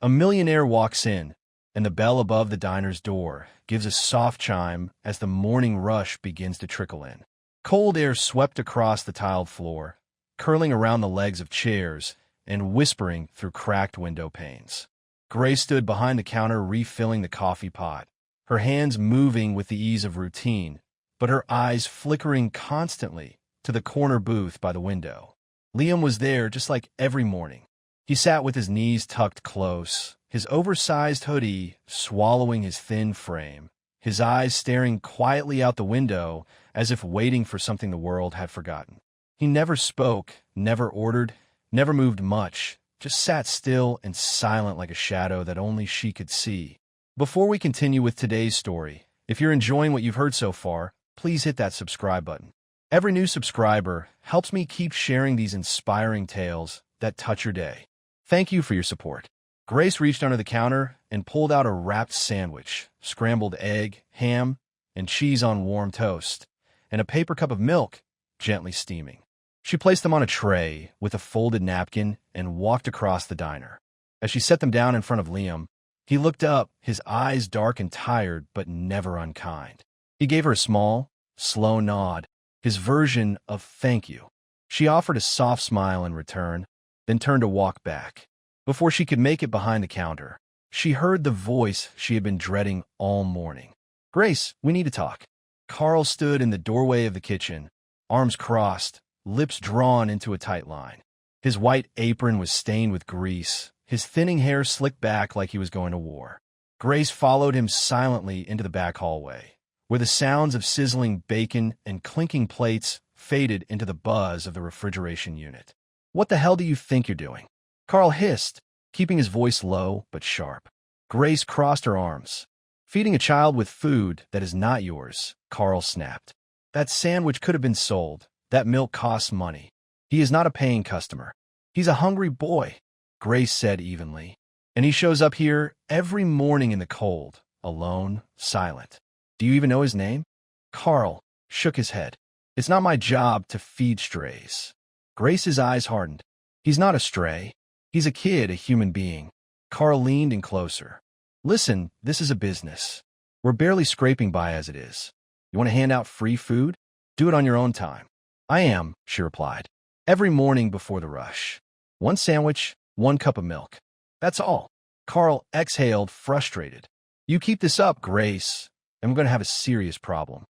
A millionaire walks in, and the bell above the diner's door gives a soft chime as the morning rush begins to trickle in. Cold air swept across the tiled floor, curling around the legs of chairs and whispering through cracked window panes. Grace stood behind the counter refilling the coffee pot, her hands moving with the ease of routine, but her eyes flickering constantly to the corner booth by the window. Liam was there just like every morning. He sat with his knees tucked close, his oversized hoodie swallowing his thin frame, his eyes staring quietly out the window as if waiting for something the world had forgotten. He never spoke, never ordered, never moved much, just sat still and silent like a shadow that only she could see. Before we continue with today's story, if you're enjoying what you've heard so far, please hit that subscribe button. Every new subscriber helps me keep sharing these inspiring tales that touch your day. Thank you for your support. Grace reached under the counter and pulled out a wrapped sandwich, scrambled egg, ham, and cheese on warm toast, and a paper cup of milk, gently steaming. She placed them on a tray with a folded napkin and walked across the diner. As she set them down in front of Liam, he looked up, his eyes dark and tired but never unkind. He gave her a small, slow nod, his version of thank you. She offered a soft smile in return, then turned to walk back. Before she could make it behind the counter, she heard the voice she had been dreading all morning. "Grace, we need to talk." Carl stood in the doorway of the kitchen, arms crossed, lips drawn into a tight line. His white apron was stained with grease, his thinning hair slicked back like he was going to war. Grace followed him silently into the back hallway, where the sounds of sizzling bacon and clinking plates faded into the buzz of the refrigeration unit. "What the hell do you think you're doing?" Carl hissed, keeping his voice low but sharp. Grace crossed her arms. "Feeding a child with food that is not yours," Carl snapped. "That sandwich could have been sold. That milk costs money. He is not a paying customer. He's a hungry boy," Grace said evenly. "And he shows up here every morning in the cold, alone, silent. Do you even know his name?" Carl shook his head. "It's not my job to feed strays." Grace's eyes hardened. "He's not a stray. He's a kid, a human being." Carl leaned in closer. "Listen, this is a business. We're barely scraping by as it is. You want to hand out free food? Do it on your own time." "I am," she replied. "Every morning before the rush. One sandwich, one cup of milk. That's all." Carl exhaled, frustrated. "You keep this up, Grace, and we're going to have a serious problem."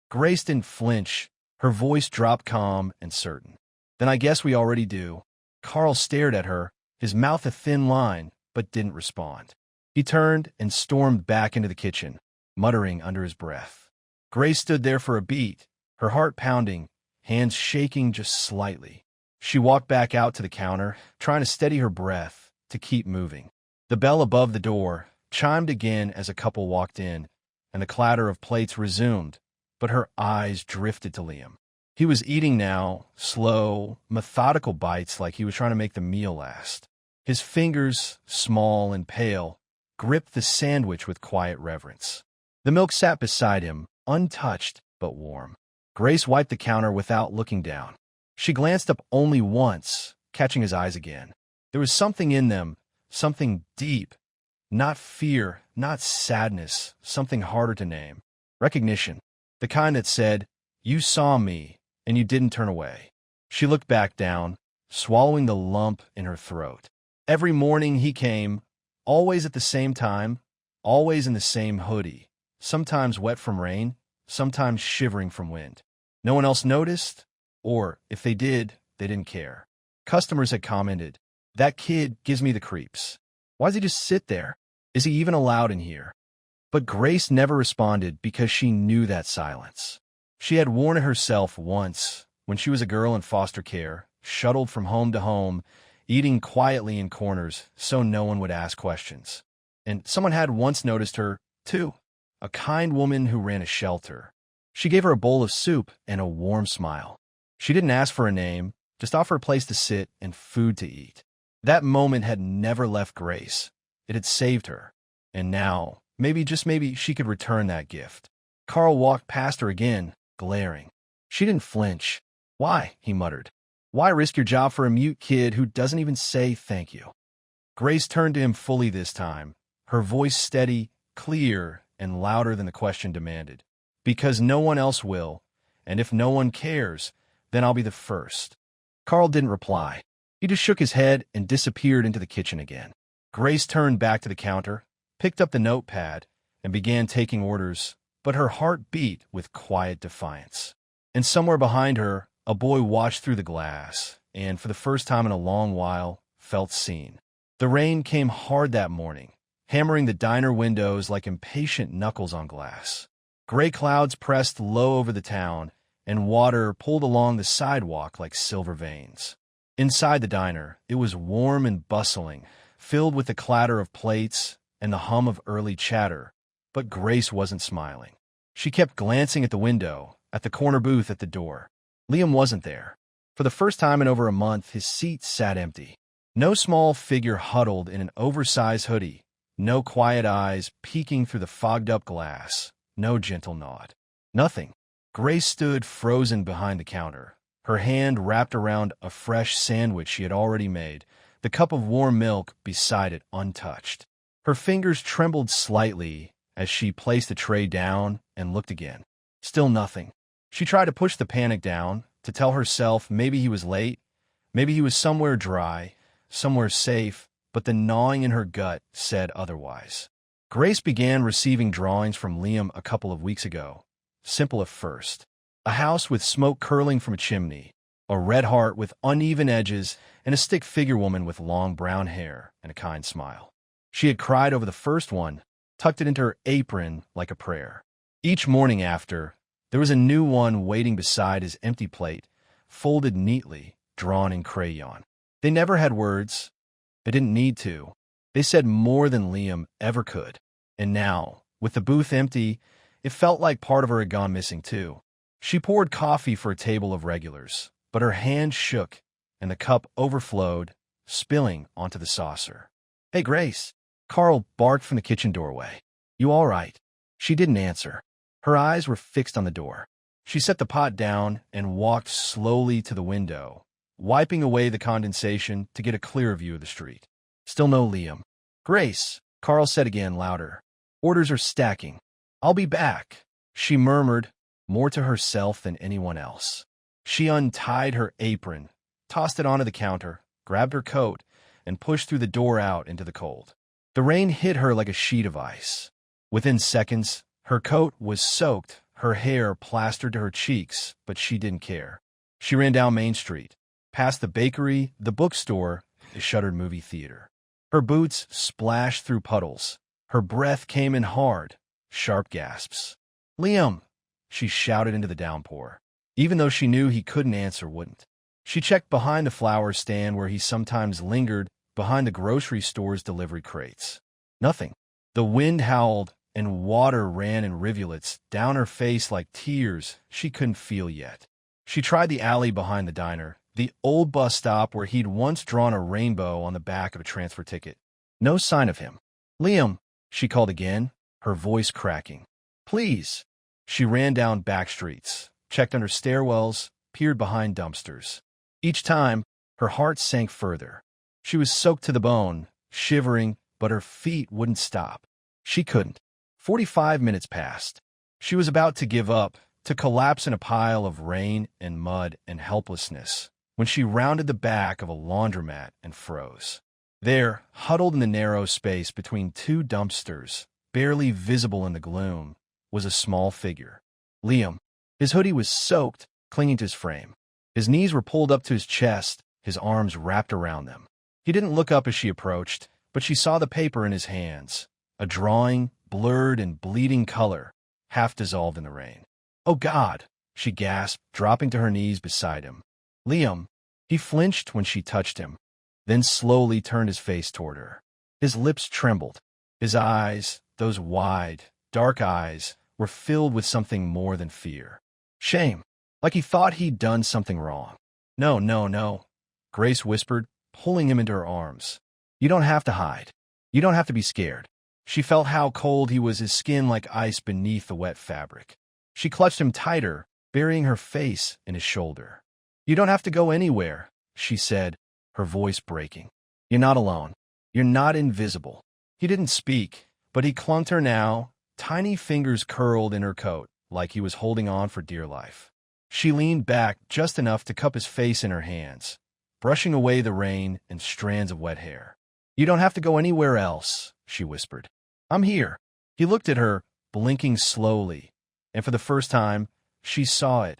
Grace didn't flinch. Her voice dropped calm and certain. "Then I guess we already do." Carl stared at her, his mouth a thin line, but didn't respond. He turned and stormed back into the kitchen, muttering under his breath. Grace stood there for a beat, her heart pounding, hands shaking just slightly. She walked back out to the counter, trying to steady her breath, to keep moving. The bell above the door chimed again as a couple walked in, and the clatter of plates resumed, but her eyes drifted to Liam. He was eating now, slow, methodical bites like he was trying to make the meal last. His fingers, small and pale, gripped the sandwich with quiet reverence. The milk sat beside him, untouched but warm. Grace wiped the counter without looking down. She glanced up only once, catching his eyes again. There was something in them, something deep. Not fear, not sadness, something harder to name. Recognition. The kind that said, "You saw me, and you didn't turn away." She looked back down, swallowing the lump in her throat. Every morning he came, always at the same time, always in the same hoodie, sometimes wet from rain, sometimes shivering from wind. No one else noticed, or if they did, they didn't care. Customers had commented, "That kid gives me the creeps. Why does he just sit there? Is he even allowed in here?" But Grace never responded because she knew that silence. She had worn it herself once, when she was a girl in foster care, shuttled from home to home, eating quietly in corners so no one would ask questions. And someone had once noticed her, too, a kind woman who ran a shelter. She gave her a bowl of soup and a warm smile. She didn't ask for a name, just offer a place to sit and food to eat. That moment had never left Grace. It had saved her. And now, maybe, just maybe, she could return that gift. Carl walked past her again, glaring. She didn't flinch. "Why?" he muttered. "Why risk your job for a mute kid who doesn't even say thank you?" Grace turned to him fully this time, her voice steady, clear, and louder than the question demanded. Because no one else will, and if no one cares, then I'll be the first. Carl didn't reply. He just shook his head and disappeared into the kitchen again. Grace turned back to the counter, picked up the notepad, and began taking orders, but her heart beat with quiet defiance. And somewhere behind her, a boy watched through the glass, and for the first time in a long while, felt seen. The rain came hard that morning, hammering the diner windows like impatient knuckles on glass. Gray clouds pressed low over the town, and water pulled along the sidewalk like silver veins. Inside the diner, it was warm and bustling, filled with the clatter of plates and the hum of early chatter, but Grace wasn't smiling. She kept glancing at the window, at the corner booth at the door. Liam wasn't there. For the first time in over a month, his seat sat empty. No small figure huddled in an oversized hoodie, no quiet eyes peeking through the fogged-up glass, no gentle nod. Nothing. Grace stood frozen behind the counter, her hand wrapped around a fresh sandwich she had already made, the cup of warm milk beside it untouched. Her fingers trembled slightly as she placed the tray down and looked again. Still nothing. She tried to push the panic down, to tell herself maybe he was late, maybe he was somewhere dry, somewhere safe, but the gnawing in her gut said otherwise. Grace began receiving drawings from Liam a couple of weeks ago. Simple at first. A house with smoke curling from a chimney, a red heart with uneven edges, and a stick figure woman with long brown hair and a kind smile. She had cried over the first one, tucked it into her apron like a prayer. Each morning after, there was a new one waiting beside his empty plate, folded neatly, drawn in crayon. They never had words. They didn't need to. They said more than Liam ever could. And now, with the booth empty, it felt like part of her had gone missing too. She poured coffee for a table of regulars, but her hand shook and the cup overflowed, spilling onto the saucer. "Hey, Grace," Carl barked from the kitchen doorway. "You all right?" She didn't answer. Her eyes were fixed on the door. She set the pot down and walked slowly to the window, wiping away the condensation to get a clearer view of the street. Still no Liam. "Grace," Carl said again, louder. "Orders are stacking. I'll be back," she murmured, more to herself than anyone else. She untied her apron, tossed it onto the counter, grabbed her coat, and pushed through the door out into the cold. The rain hit her like a sheet of ice. Within seconds, her coat was soaked, her hair plastered to her cheeks, but she didn't care. She ran down Main Street, past the bakery, the bookstore, the shuttered movie theater. Her boots splashed through puddles. Her breath came in hard, sharp gasps. "Liam!" she shouted into the downpour, even though she knew he couldn't answer, wouldn't. She checked behind the flower stand where he sometimes lingered, behind the grocery store's delivery crates. Nothing. The wind howled, and water ran in rivulets down her face like tears she couldn't feel yet. She tried the alley behind the diner, the old bus stop where he'd once drawn a rainbow on the back of a transfer ticket. No sign of him. "Liam," she called again, her voice cracking. "Please." She ran down back streets, checked under stairwells, peered behind dumpsters. Each time, her heart sank further. She was soaked to the bone, shivering, but her feet wouldn't stop. She couldn't. 45 minutes passed. She was about to give up, to collapse in a pile of rain and mud and helplessness, when she rounded the back of a laundromat and froze. There, huddled in the narrow space between two dumpsters, barely visible in the gloom, was a small figure. Liam. His hoodie was soaked, clinging to his frame. His knees were pulled up to his chest, his arms wrapped around them. He didn't look up as she approached, but she saw the paper in his hands, a drawing, blurred and bleeding color, half dissolved in the rain. "Oh, God!" she gasped, dropping to her knees beside him. "Liam." He flinched when she touched him, then slowly turned his face toward her. His lips trembled. His eyes, those wide, dark eyes, were filled with something more than fear. Shame, like he thought he'd done something wrong. "No, no, no," Grace whispered, pulling him into her arms. "You don't have to hide. You don't have to be scared." She felt how cold he was, his skin like ice beneath the wet fabric. She clutched him tighter, burying her face in his shoulder. "You don't have to go anywhere," she said, her voice breaking. "You're not alone." "You're not invisible." He didn't speak, but he clung to her now, tiny fingers curled in her coat, like he was holding on for dear life. She leaned back just enough to cup his face in her hands, brushing away the rain and strands of wet hair. "You don't have to go anywhere else," she whispered. "I'm here." He looked at her, blinking slowly, and for the first time, she saw it.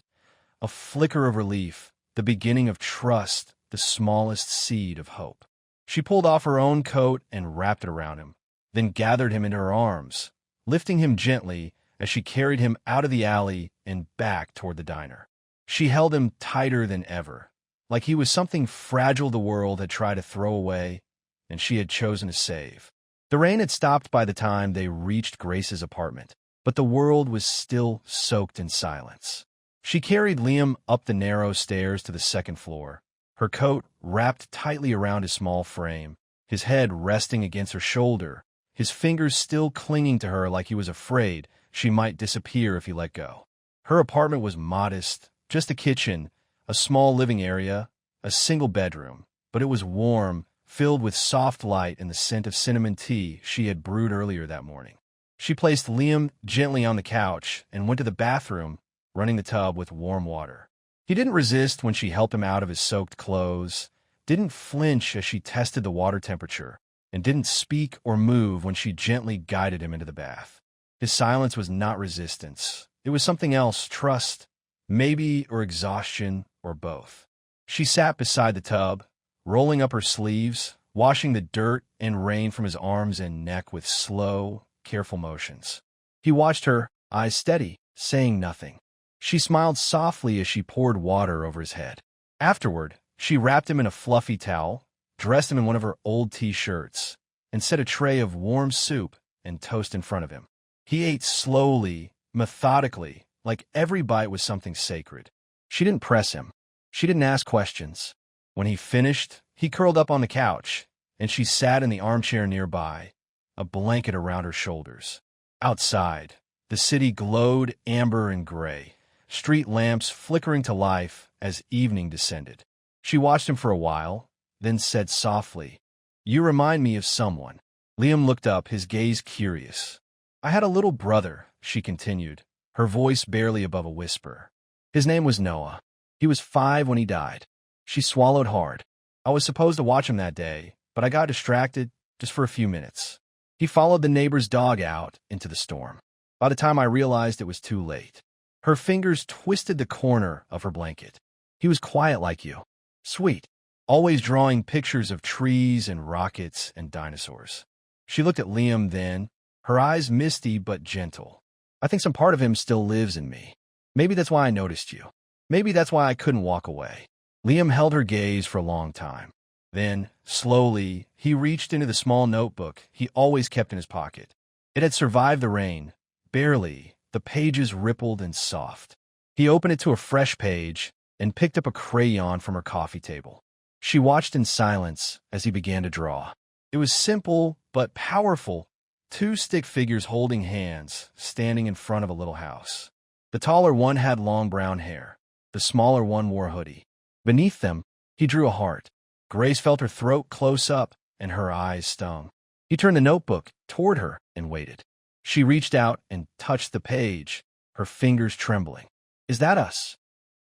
A flicker of relief, the beginning of trust, the smallest seed of hope. She pulled off her own coat and wrapped it around him, then gathered him into her arms, lifting him gently as she carried him out of the alley and back toward the diner. She held him tighter than ever, like he was something fragile the world had tried to throw away and she had chosen to save. The rain had stopped by the time they reached Grace's apartment, but the world was still soaked in silence. She carried Liam up the narrow stairs to the second floor, her coat wrapped tightly around his small frame, his head resting against her shoulder, his fingers still clinging to her like he was afraid she might disappear if he let go. Her apartment was modest, just a kitchen, a small living area, a single bedroom, but it was warm, filled with soft light and the scent of cinnamon tea she had brewed earlier that morning. She placed Liam gently on the couch and went to the bathroom, running the tub with warm water. He didn't resist when she helped him out of his soaked clothes, didn't flinch as she tested the water temperature, and didn't speak or move when she gently guided him into the bath. His silence was not resistance. It was something else, trust, maybe, or exhaustion, or both. She sat beside the tub, rolling up her sleeves, washing the dirt and rain from his arms and neck with slow, careful motions. He watched her, eyes steady, saying nothing. She smiled softly as she poured water over his head. Afterward, she wrapped him in a fluffy towel, dressed him in one of her old T-shirts, and set a tray of warm soup and toast in front of him. He ate slowly, methodically, like every bite was something sacred. She didn't press him. She didn't ask questions. When he finished, he curled up on the couch, and she sat in the armchair nearby, a blanket around her shoulders. Outside, the city glowed amber and gray, street lamps flickering to life as evening descended. She watched him for a while, then said softly, "You remind me of someone." Liam looked up, his gaze curious. "I had a little brother," she continued, her voice barely above a whisper. "His name was Noah. He was 5 when he died." She swallowed hard. "I was supposed to watch him that day, but I got distracted just for a few minutes. He followed the neighbor's dog out into the storm. By the time I realized it was too late." Her fingers twisted the corner of her blanket. "He was quiet like you. Sweet. Always drawing pictures of trees and rockets and dinosaurs." She looked at Liam then, her eyes misty but gentle. "I think some part of him still lives in me. Maybe that's why I noticed you. Maybe that's why I couldn't walk away." Liam held her gaze for a long time. Then, slowly, he reached into the small notebook he always kept in his pocket. It had survived the rain, barely, the pages rippled and soft. He opened it to a fresh page and picked up a crayon from her coffee table. She watched in silence as he began to draw. It was simple but powerful. 2 stick figures holding hands, standing in front of a little house. The taller one had long brown hair. The smaller one wore a hoodie. Beneath them, he drew a heart. Grace felt her throat close up, and her eyes stung. He turned the notebook toward her and waited. She reached out and touched the page, her fingers trembling. "Is that us?"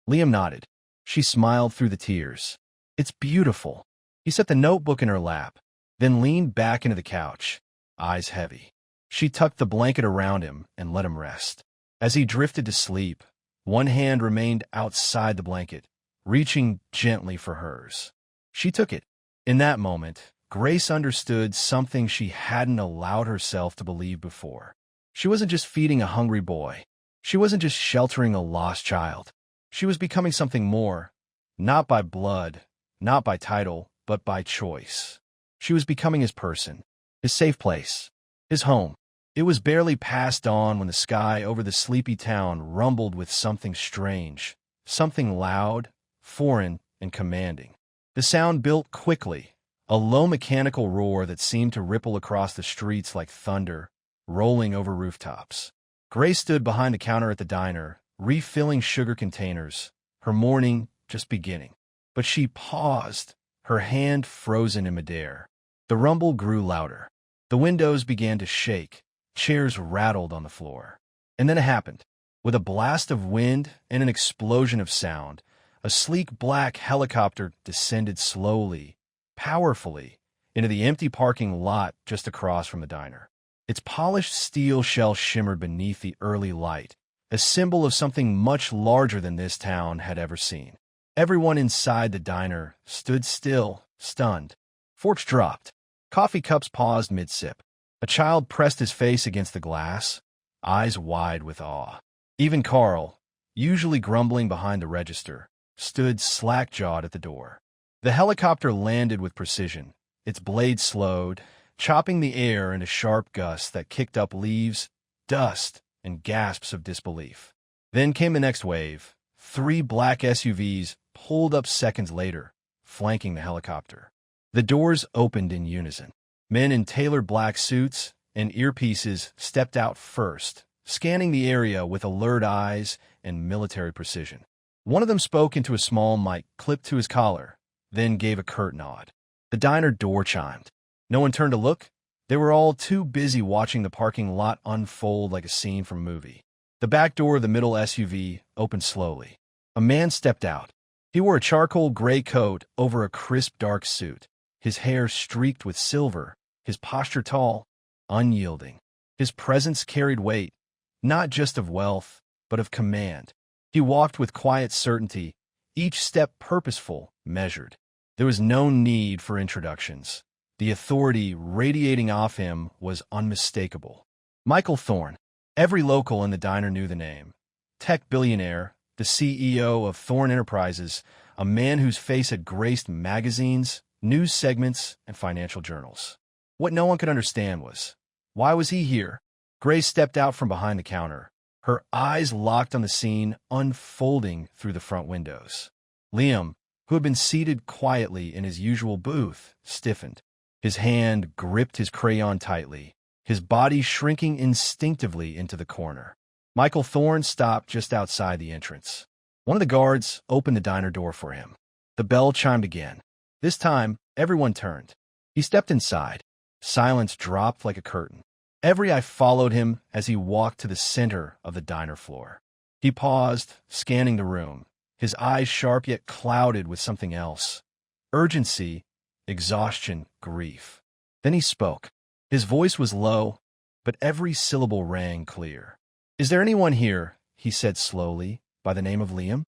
Liam nodded. She smiled through the tears. "It's beautiful." He set the notebook in her lap, then leaned back into the couch, eyes heavy. She tucked the blanket around him and let him rest. As he drifted to sleep, one hand remained outside the blanket, reaching gently for hers. She took it. In that moment, Grace understood something she hadn't allowed herself to believe before. She wasn't just feeding a hungry boy. She wasn't just sheltering a lost child. She was becoming something more, not by blood, not by title, but by choice. She was becoming his person, his safe place, his home. It was barely past dawn when the sky over the sleepy town rumbled with something strange, something loud, foreign, and commanding. The sound built quickly, a low mechanical roar that seemed to ripple across the streets like thunder, rolling over rooftops. Grace stood behind the counter at the diner, refilling sugar containers, her morning just beginning. But she paused, her hand frozen in midair. The rumble grew louder. The windows began to shake. Chairs rattled on the floor. And then it happened. With a blast of wind and an explosion of sound, a sleek black helicopter descended slowly, powerfully, into the empty parking lot just across from the diner. Its polished steel shell shimmered beneath the early light, a symbol of something much larger than this town had ever seen. Everyone inside the diner stood still, stunned. Forks dropped. Coffee cups paused mid-sip. A child pressed his face against the glass, eyes wide with awe. Even Carl, usually grumbling behind the register, stood slack-jawed at the door. The helicopter landed with precision. Its blade slowed, chopping the air into sharp gusts that kicked up leaves, dust, and gasps of disbelief. Then came the next wave. 3 black SUVs pulled up seconds later, flanking the helicopter. The doors opened in unison. Men in tailored black suits and earpieces stepped out first, scanning the area with alert eyes and military precision. One of them spoke into a small mic clipped to his collar, then gave a curt nod. The diner door chimed. No one turned to look. They were all too busy watching the parking lot unfold like a scene from a movie. The back door of the middle SUV opened slowly. A man stepped out. He wore a charcoal gray coat over a crisp dark suit, his hair streaked with silver, his posture tall, unyielding. His presence carried weight, not just of wealth, but of command. He walked with quiet certainty, each step purposeful, measured. There was no need for introductions. The authority radiating off him was unmistakable. Michael Thorne. Every local in the diner knew the name. Tech billionaire, the CEO of Thorne Enterprises, a man whose face had graced magazines, news segments, and financial journals. What no one could understand was, why was he here? Grace stepped out from behind the counter, her eyes locked on the scene unfolding through the front windows. Liam, who had been seated quietly in his usual booth, stiffened. His hand gripped his crayon tightly, his body shrinking instinctively into the corner. Michael Thorne stopped just outside the entrance. One of the guards opened the diner door for him. The bell chimed again. This time, everyone turned. He stepped inside. Silence dropped like a curtain. Every eye followed him as he walked to the center of the diner floor. He paused, scanning the room, his eyes sharp yet clouded with something else. Urgency, exhaustion, grief. Then he spoke. His voice was low, but every syllable rang clear. "Is there anyone here," he said slowly, "by the name of Liam?"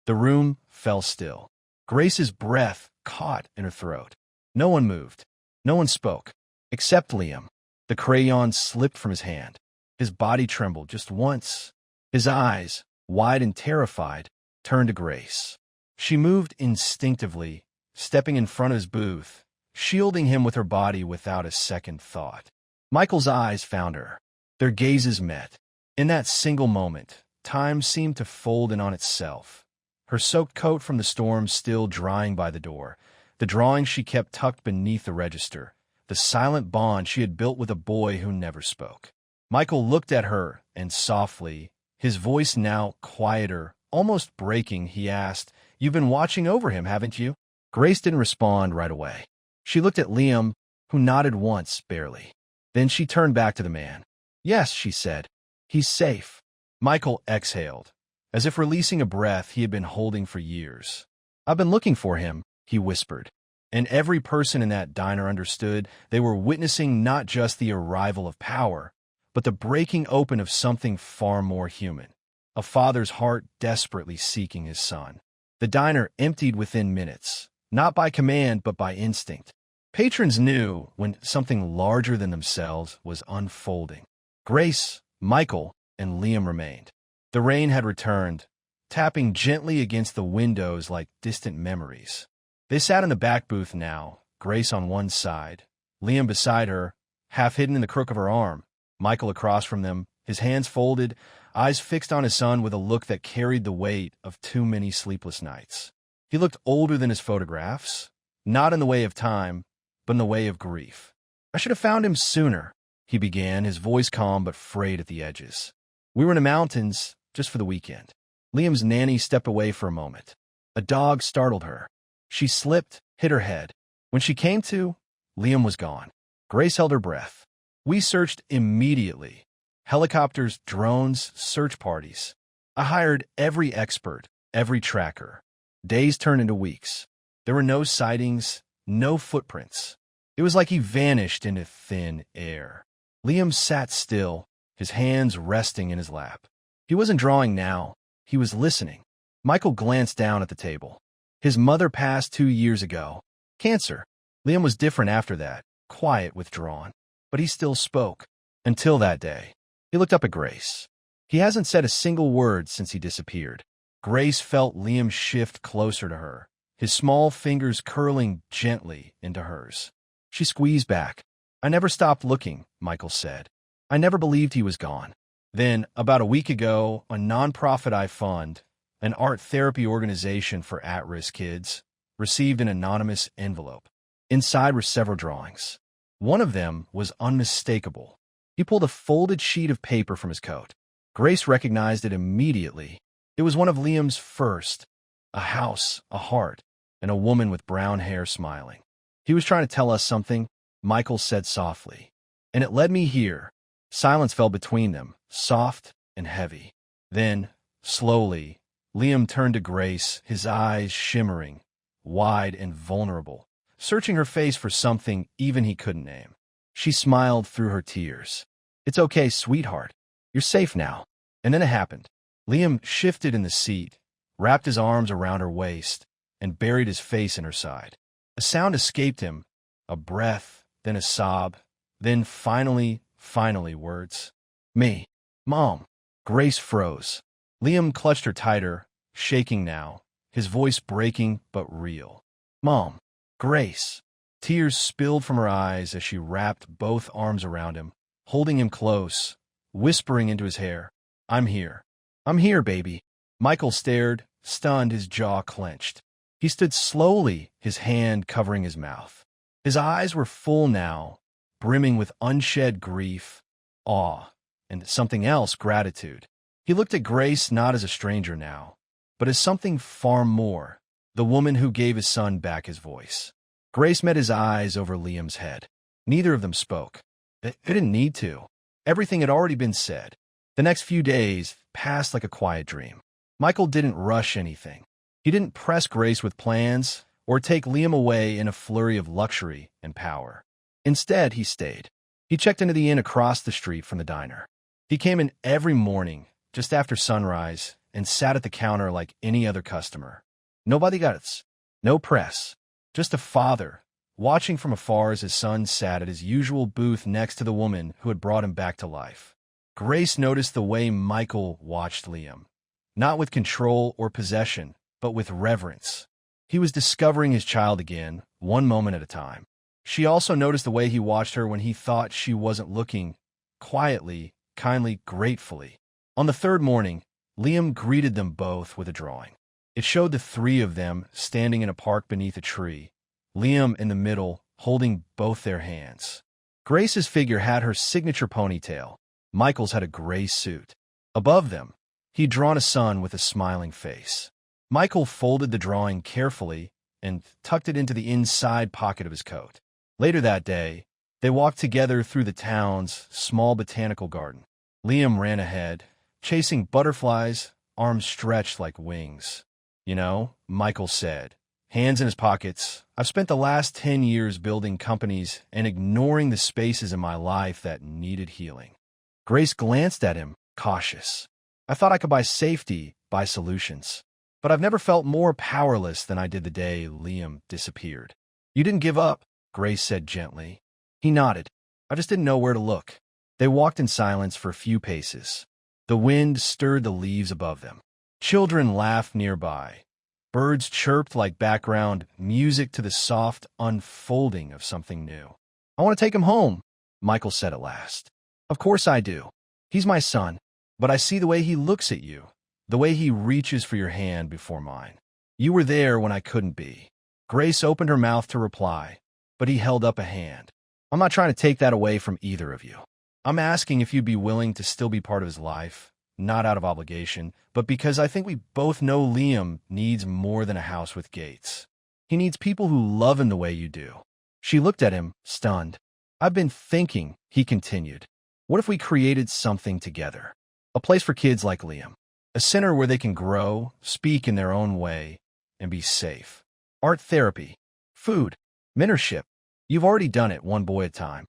The room fell still. Grace's breath caught in her throat. No one moved. No one spoke, except Liam. The crayon slipped from his hand. His body trembled just once. His eyes, wide and terrified, turned to Grace. She moved instinctively, stepping in front of his booth, shielding him with her body without a second thought. Michael's eyes found her. Their gazes met. In that single moment, time seemed to fold in on itself. Her soaked coat from the storm still drying by the door, the drawing she kept tucked beneath the register, the silent bond she had built with a boy who never spoke. Michael looked at her, and softly, his voice now quieter, almost breaking, he asked, "You've been watching over him, haven't you?" Grace didn't respond right away. She looked at Liam, who nodded once, barely. Then she turned back to the man. "Yes," she said. "He's safe." Michael exhaled, as if releasing a breath he had been holding for years. "I've been looking for him," he whispered. And every person in that diner understood they were witnessing not just the arrival of power, but the breaking open of something far more human. A father's heart desperately seeking his son. The diner emptied within minutes, not by command but by instinct. Patrons knew when something larger than themselves was unfolding. Grace, Michael, and Liam remained. The rain had returned, tapping gently against the windows like distant memories. They sat in the back booth now, Grace on one side, Liam beside her, half hidden in the crook of her arm, Michael across from them, his hands folded, eyes fixed on his son with a look that carried the weight of too many sleepless nights. He looked older than his photographs, not in the way of time, but in the way of grief. "I should have found him sooner," he began, his voice calm but frayed at the edges. "We were in the mountains just for the weekend." Liam's nanny stepped away for a moment. A dog startled her. She slipped, hit her head. When she came to, Liam was gone. Grace held her breath. We searched immediately. Helicopters, drones, search parties. I hired every expert, every tracker. Days turned into weeks. There were no sightings, no footprints. It was like he vanished into thin air. Liam sat still, his hands resting in his lap. He wasn't drawing now. He was listening. Michael glanced down at the table. His mother passed 2 years ago. Cancer. Liam was different after that, quiet, withdrawn. But he still spoke. Until that day. He looked up at Grace. He hasn't said a single word since he disappeared. Grace felt Liam shift closer to her, his small fingers curling gently into hers. She squeezed back. I never stopped looking, Michael said. I never believed he was gone. Then, about a week ago, a nonprofit I fund, an art therapy organization for at-risk kids, received an anonymous envelope. Inside were several drawings. One of them was unmistakable. He pulled a folded sheet of paper from his coat. Grace recognized it immediately. It was one of Liam's first. A house, a heart, and a woman with brown hair smiling. He was trying to tell us something, Michael said softly. And it led me here. Silence fell between them, soft and heavy. Then, slowly, Liam turned to Grace, his eyes shimmering, wide and vulnerable, searching her face for something even he couldn't name. She smiled through her tears. It's okay, sweetheart. You're safe now. And then it happened. Liam shifted in the seat, wrapped his arms around her waist, and buried his face in her side. A sound escaped him, a breath, then a sob, then finally words. Me. Mom. Grace froze. Liam clutched her tighter, shaking now, his voice breaking but real. Mom. Grace. Tears spilled from her eyes as she wrapped both arms around him, holding him close, whispering into his hair. I'm here. I'm here, baby. Michael stared, stunned, his jaw clenched. He stood slowly, his hand covering his mouth. His eyes were full now, brimming with unshed grief, awe, and something else, gratitude. He looked at Grace not as a stranger now, but as something far more, the woman who gave his son back his voice. Grace met his eyes over Liam's head. Neither of them spoke. They didn't need to. Everything had already been said. The next few days passed like a quiet dream. Michael didn't rush anything. He didn't press Grace with plans or take Liam away in a flurry of luxury and power. Instead, he stayed. He checked into the inn across the street from the diner. He came in every morning, just after sunrise, and sat at the counter like any other customer. No bodyguards, no press, just a father, watching from afar as his son sat at his usual booth next to the woman who had brought him back to life. Grace noticed the way Michael watched Liam, not with control or possession, but with reverence. He was discovering his child again, one moment at a time. She also noticed the way he watched her when he thought she wasn't looking, quietly, kindly, gratefully. On the third morning, Liam greeted them both with a drawing. It showed the three of them standing in a park beneath a tree, Liam in the middle, holding both their hands. Grace's figure had her signature ponytail. Michael's had a gray suit. Above them, he'd drawn a sun with a smiling face. Michael folded the drawing carefully and tucked it into the inside pocket of his coat. Later that day, they walked together through the town's small botanical garden. Liam ran ahead, chasing butterflies, arms stretched like wings. You know, Michael said, hands in his pockets, I've spent the last 10 years building companies and ignoring the spaces in my life that needed healing. Grace glanced at him, cautious. I thought I could buy safety, buy solutions. But I've never felt more powerless than I did the day Liam disappeared. You didn't give up, Grace said gently. He nodded. I just didn't know where to look. They walked in silence for a few paces. The wind stirred the leaves above them. Children laughed nearby. Birds chirped like background music to the soft unfolding of something new. I want to take him home, Michael said at last. Of course I do. He's my son, but I see the way he looks at you, the way he reaches for your hand before mine. You were there when I couldn't be. Grace opened her mouth to reply, but he held up a hand. I'm not trying to take that away from either of you. I'm asking if you'd be willing to still be part of his life, not out of obligation, but because I think we both know Liam needs more than a house with gates. He needs people who love him the way you do. She looked at him, stunned. I've been thinking, he continued. What if we created something together? A place for kids like Liam. A center where they can grow, speak in their own way, and be safe. Art therapy. Food. Mentorship. You've already done it, one boy at a time.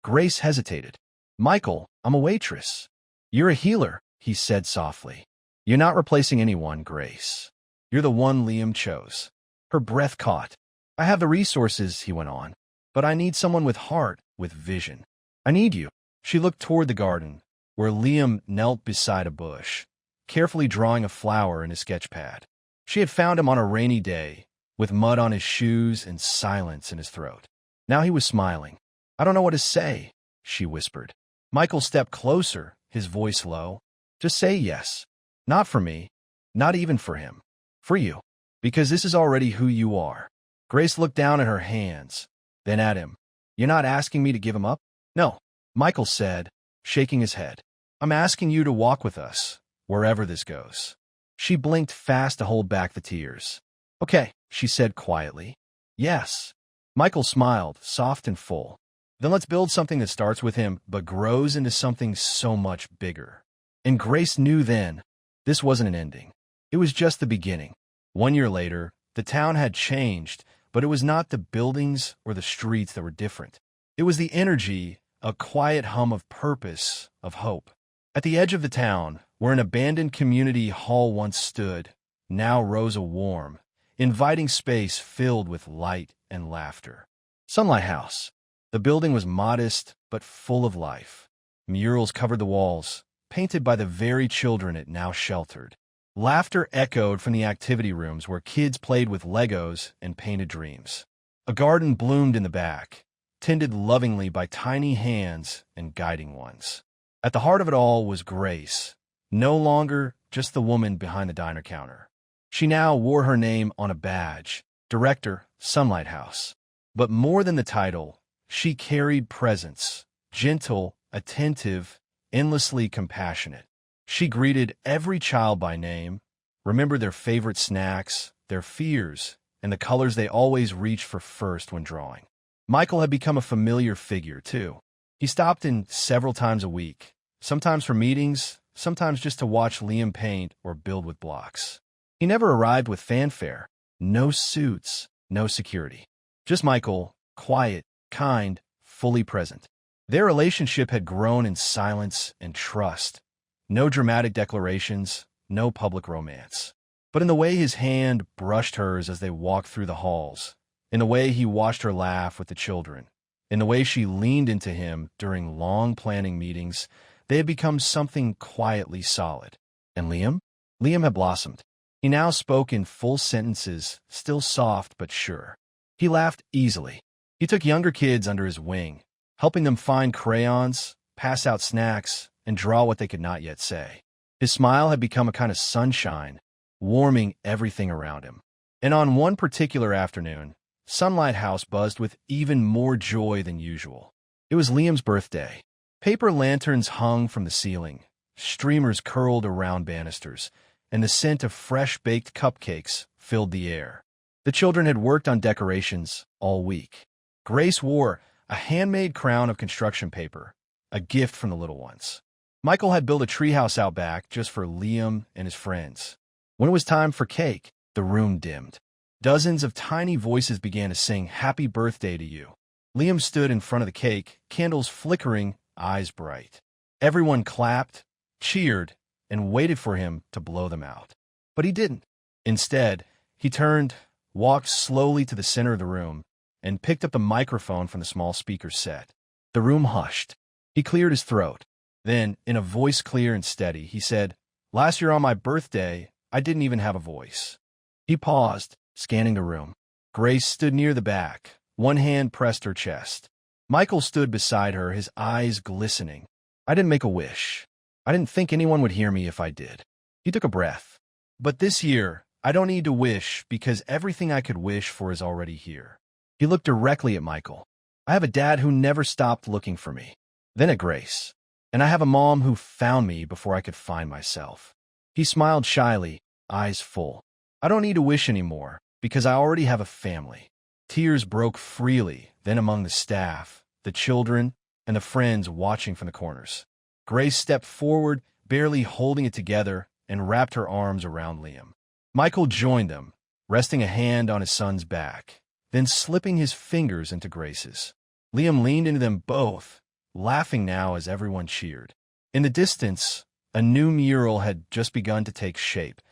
Grace hesitated. Michael, I'm a waitress. You're a healer, he said softly. You're not replacing anyone, Grace. You're the one Liam chose. Her breath caught. I have the resources, he went on, but I need someone with heart, with vision. I need you. She looked toward the garden, where Liam knelt beside a bush, carefully drawing a flower in his sketch pad. She had found him on a rainy day, with mud on his shoes and silence in his throat. Now he was smiling. I don't know what to say, she whispered. Michael stepped closer, his voice low. Just say yes. Not for me, not even for him. For you. Because this is already who you are. Grace looked down at her hands, then at him. You're not asking me to give him up? No, Michael said, shaking his head. I'm asking you to walk with us, wherever this goes. She blinked fast to hold back the tears. Okay, she said quietly. Yes. Michael smiled, soft and full. Then let's build something that starts with him, but grows into something so much bigger. And Grace knew then, this wasn't an ending. It was just the beginning. 1 year later, the town had changed, but it was not the buildings or the streets that were different. It was the energy, a quiet hum of purpose, of hope. At the edge of the town, where an abandoned community hall once stood, now rose a warm, inviting space filled with light and laughter. Sunlight House. The building was modest, but full of life. Murals covered the walls, painted by the very children it now sheltered. Laughter echoed from the activity rooms where kids played with Legos and painted dreams. A garden bloomed in the back, tended lovingly by tiny hands and guiding ones. At the heart of it all was Grace, no longer just the woman behind the diner counter. She now wore her name on a badge, Director, Sunlight House. But more than the title, she carried presence, gentle, attentive, endlessly compassionate. She greeted every child by name, remembered their favorite snacks, their fears, and the colors they always reached for first when drawing. Michael had become a familiar figure, too. He stopped in several times a week, sometimes for meetings, sometimes just to watch Liam paint or build with blocks. He never arrived with fanfare, no suits, no security. Just Michael, quiet, kind, fully present. Their relationship had grown in silence and trust. No dramatic declarations, no public romance. But in the way his hand brushed hers as they walked through the halls, in the way he watched her laugh with the children, in the way she leaned into him during long planning meetings, they had become something quietly solid. And Liam? Liam had blossomed. He now spoke in full sentences, still soft but sure. He laughed easily. He took younger kids under his wing, helping them find crayons, pass out snacks, and draw what they could not yet say. His smile had become a kind of sunshine, warming everything around him. And on one particular afternoon, Sunlight House buzzed with even more joy than usual. It was Liam's birthday. Paper lanterns hung from the ceiling, streamers curled around banisters, and the scent of fresh-baked cupcakes filled the air. The children had worked on decorations all week. Grace wore a handmade crown of construction paper, a gift from the little ones. Michael had built a treehouse out back just for Liam and his friends. When it was time for cake, the room dimmed. Dozens of tiny voices began to sing "Happy Birthday to You." Liam stood in front of the cake, candles flickering, eyes bright. Everyone clapped, cheered, and waited for him to blow them out. But he didn't. Instead, he turned, walked slowly to the center of the room, and picked up the microphone from the small speaker set. The room hushed. He cleared his throat. Then, in a voice clear and steady, he said, "Last year on my birthday, I didn't even have a voice." He paused, scanning the room. Grace stood near the back, one hand pressed her chest. Michael stood beside her, his eyes glistening. "I didn't make a wish. I didn't think anyone would hear me if I did." He took a breath. "But this year, I don't need to wish because everything I could wish for is already here." He looked directly at Michael. "I have a dad who never stopped looking for me." Then at Grace. "And I have a mom who found me before I could find myself." He smiled shyly, eyes full. "I don't need to wish anymore, because I already have a family. Tears broke freely, then among the staff, the children, and the friends watching from the corners. Grace stepped forward, barely holding it together, and wrapped her arms around Liam. Michael joined them, resting a hand on his son's back, then slipping his fingers into Grace's. Liam leaned into them both, laughing now as everyone cheered. In the distance, a new mural had just begun to take shape,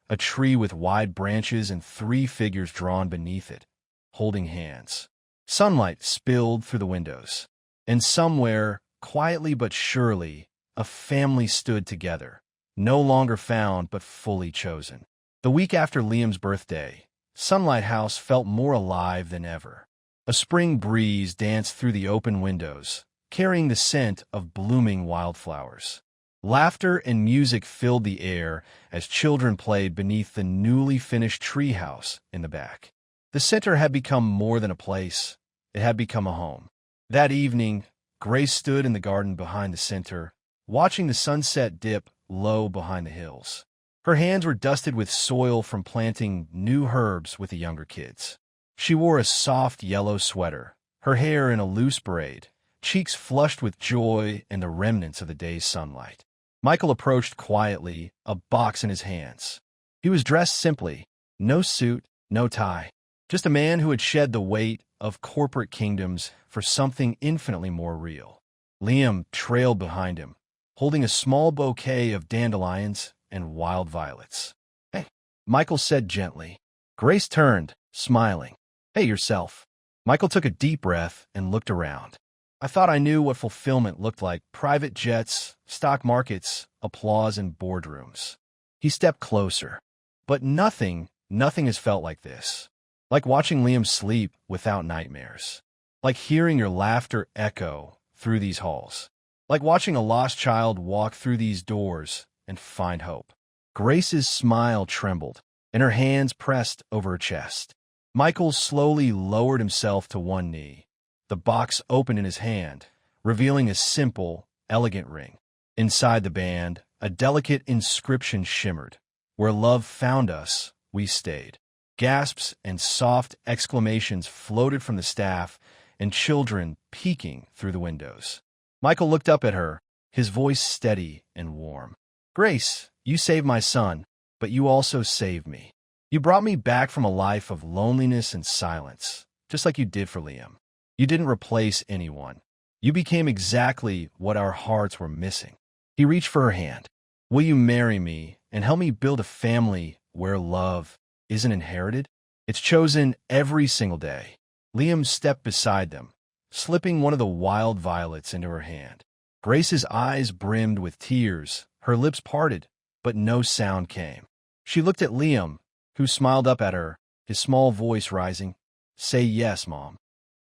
a tree with wide branches and 3 figures drawn beneath it, holding hands. Sunlight spilled through the windows, and somewhere, quietly but surely, a family stood together, no longer found but fully chosen. The week after Liam's birthday, Sunlight House felt more alive than ever. A spring breeze danced through the open windows, carrying the scent of blooming wildflowers. Laughter and music filled the air as children played beneath the newly finished treehouse in the back. The center had become more than a place. It had become a home. That evening, Grace stood in the garden behind the center, watching the sunset dip low behind the hills. Her hands were dusted with soil from planting new herbs with the younger kids. She wore a soft yellow sweater, her hair in a loose braid, cheeks flushed with joy and the remnants of the day's sunlight. Michael approached quietly, a box in his hands. He was dressed simply, no suit, no tie, just a man who had shed the weight of corporate kingdoms for something infinitely more real. Liam trailed behind him, holding a small bouquet of dandelions and wild violets. "Hey," Michael said gently. Grace turned, smiling. "Hey, yourself." Michael took a deep breath and looked around. "I thought I knew what fulfillment looked like: private jets, stock markets, applause in boardrooms." He stepped closer. "But nothing has felt like this. Like watching Liam sleep without nightmares. Like hearing your laughter echo through these halls. Like watching a lost child walk through these doors and find hope." Grace's smile trembled, and her hands pressed over her chest. Michael slowly lowered himself to one knee. The box opened in his hand, revealing a simple, elegant ring. Inside the band, a delicate inscription shimmered. "Where love found us, we stayed." Gasps and soft exclamations floated from the staff and children peeking through the windows. Michael looked up at her, his voice steady and warm. "Grace, you saved my son, but you also saved me. You brought me back from a life of loneliness and silence, just like you did for Liam. You didn't replace anyone. You became exactly what our hearts were missing." He reached for her hand. "Will you marry me and help me build a family where love isn't inherited? It's chosen every single day." Liam stepped beside them, slipping one of the wild violets into her hand. Grace's eyes brimmed with tears, her lips parted, but no sound came. She looked at Liam, who smiled up at her, his small voice rising. "Say yes, Mom."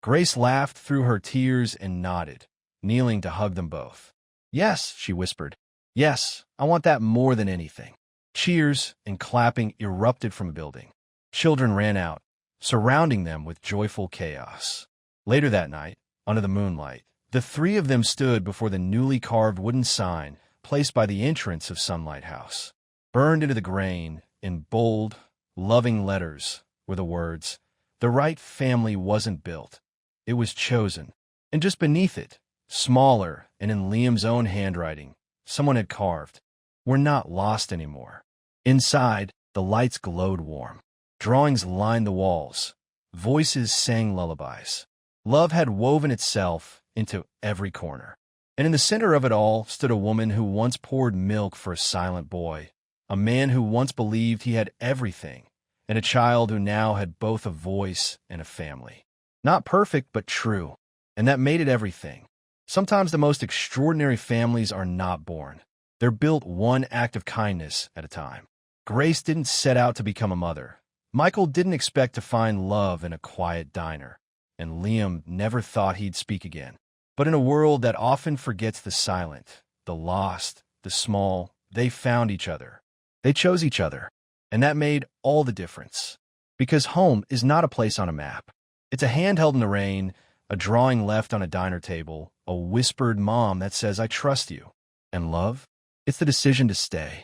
Grace laughed through her tears and nodded, kneeling to hug them both. "Yes," she whispered. "Yes, I want that more than anything." Cheers and clapping erupted from the building. Children ran out, surrounding them with joyful chaos. Later that night, under the moonlight, the 3 of them stood before the newly carved wooden sign placed by the entrance of Sunlight House. Burned into the grain, in bold, loving letters, were the words, "The right family wasn't built. It was chosen." And just beneath it, smaller and in Liam's own handwriting, someone had carved, "We're not lost anymore." Inside, the lights glowed warm. Drawings lined the walls. Voices sang lullabies. Love had woven itself into every corner. And in the center of it all stood a woman who once poured milk for a silent boy, a man who once believed he had everything, and a child who now had both a voice and a family. Not perfect, but true, and that made it everything. Sometimes the most extraordinary families are not born. They're built one act of kindness at a time. Grace didn't set out to become a mother. Michael didn't expect to find love in a quiet diner, and Liam never thought he'd speak again. But in a world that often forgets the silent, the lost, the small, they found each other. They chose each other, and that made all the difference. Because home is not a place on a map. It's a hand held in the rain, a drawing left on a diner table, a whispered mom that says, "I trust you." And love? It's the decision to stay.